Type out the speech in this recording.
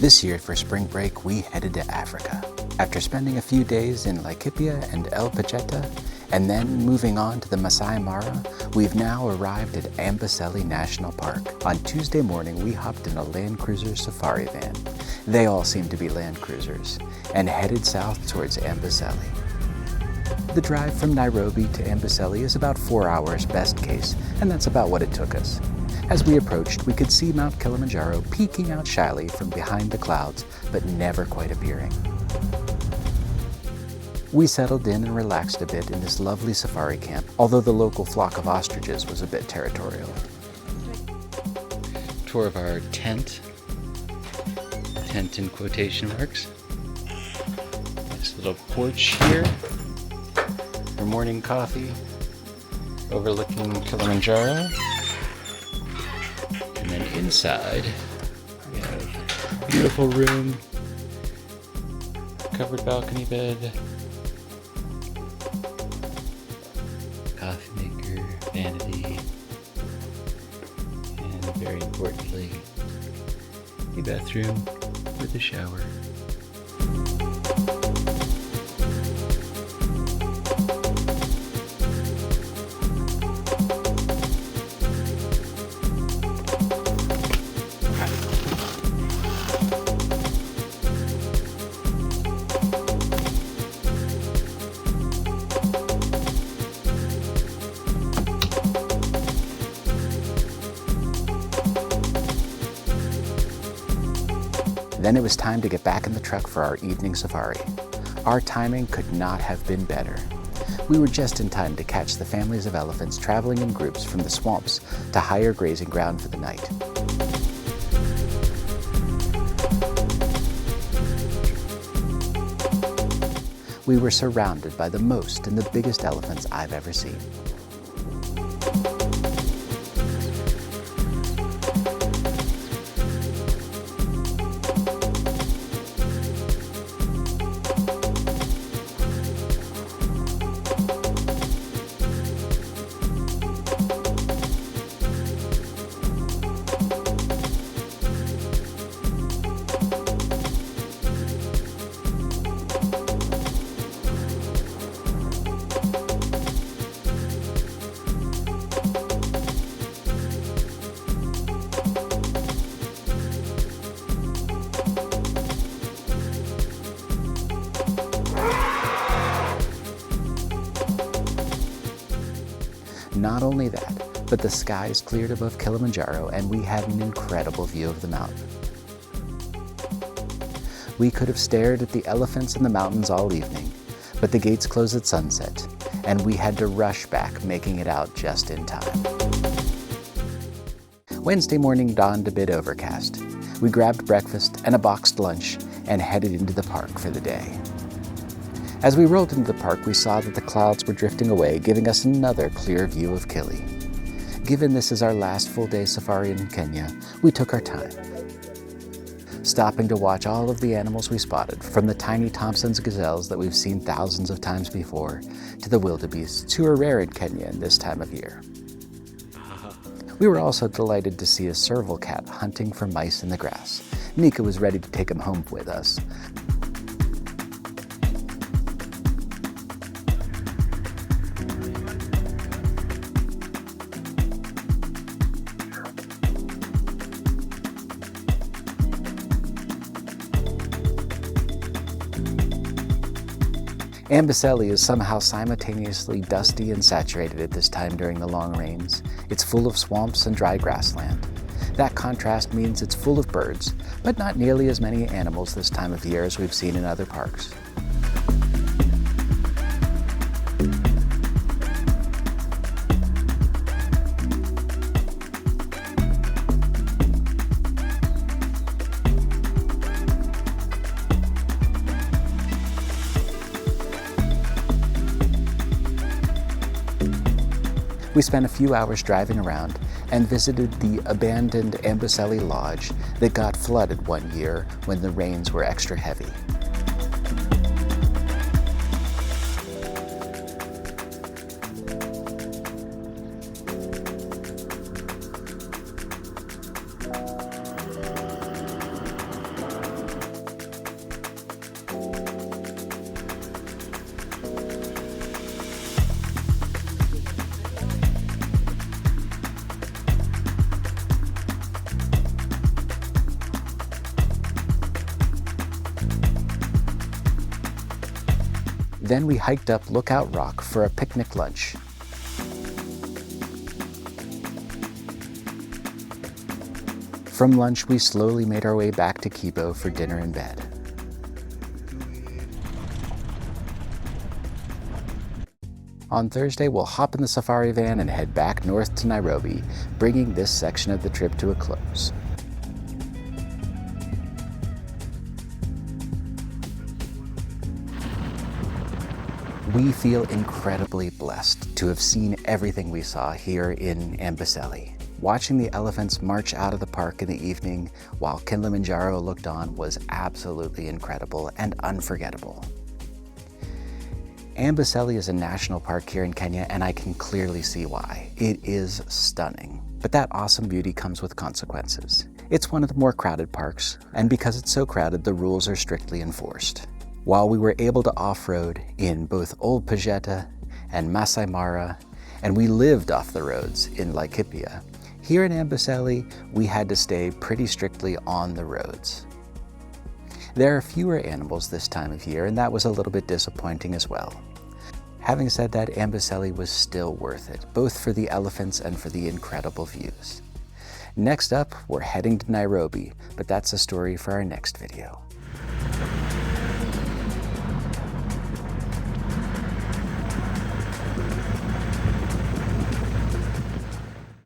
This year for spring break, we headed to Africa. After spending a few days in Laikipia and El Pacheta, and then moving on to the Maasai Mara, we've now arrived at Amboseli National Park. On Tuesday morning, we hopped in a Land Cruiser safari van. They all seem to be Land Cruisers, and headed south towards Amboseli. The drive from Nairobi to Amboseli is about 4 hours best case, and that's about what it took us. As we approached, we could see Mount Kilimanjaro peeking out shyly from behind the clouds, but never quite appearing. We settled in and relaxed a bit in this lovely safari camp, although the local flock of ostriches was a bit territorial. Tour of our tent in quotation marks. Nice little porch here for morning coffee, overlooking Kilimanjaro. And then inside, we have a beautiful room, covered balcony bed, coffee maker, vanity, and very importantly, a bathroom with a shower. Then it was time to get back in the truck for our evening safari. Our timing could not have been better. We were just in time to catch the families of elephants traveling in groups from the swamps to higher grazing ground for the night. We were surrounded by the most and the biggest elephants I've ever seen. Not only that, but the skies cleared above Kilimanjaro and we had an incredible view of the mountain. We could have stared at the elephants in the mountains all evening, but the gates closed at sunset, and we had to rush back, making it out just in time. Wednesday morning dawned a bit overcast. We grabbed breakfast and a boxed lunch and headed into the park for the day. As we rolled into the park, we saw that the clouds were drifting away, giving us another clear view of Kili. Given this is our last full-day safari in Kenya, we took our time, stopping to watch all of the animals we spotted, from the tiny Thompson's gazelles that we've seen thousands of times before, to the wildebeests, who are rare in Kenya in this time of year. We were also delighted to see a serval cat hunting for mice in the grass. Nika was ready to take him home with us. Amboseli is somehow simultaneously dusty and saturated at this time during the long rains. It's full of swamps and dry grassland. That contrast means it's full of birds, but not nearly as many animals this time of year as we've seen in other parks. We spent a few hours driving around and visited the abandoned Amboseli Lodge that got flooded one year when the rains were extra heavy. Then we hiked up Lookout Rock for a picnic lunch. From lunch, we slowly made our way back to Kibo for dinner and bed. On Thursday, we'll hop in the safari van and head back north to Nairobi, bringing this section of the trip to a close. We feel incredibly blessed to have seen everything we saw here in Amboseli. Watching the elephants march out of the park in the evening while Kilimanjaro looked on was absolutely incredible and unforgettable. Amboseli is a national park here in Kenya, and I can clearly see why. It is stunning. But that awesome beauty comes with consequences. It's one of the more crowded parks, and because it's so crowded, the rules are strictly enforced. While we were able to off-road in both Old Pajeta and Maasai Mara, and we lived off the roads in Laikipia, here in Amboseli, we had to stay pretty strictly on the roads. There are fewer animals this time of year, and that was a little bit disappointing as well. Having said that, Amboseli was still worth it, both for the elephants and for the incredible views. Next up, we're heading to Nairobi, but that's a story for our next video.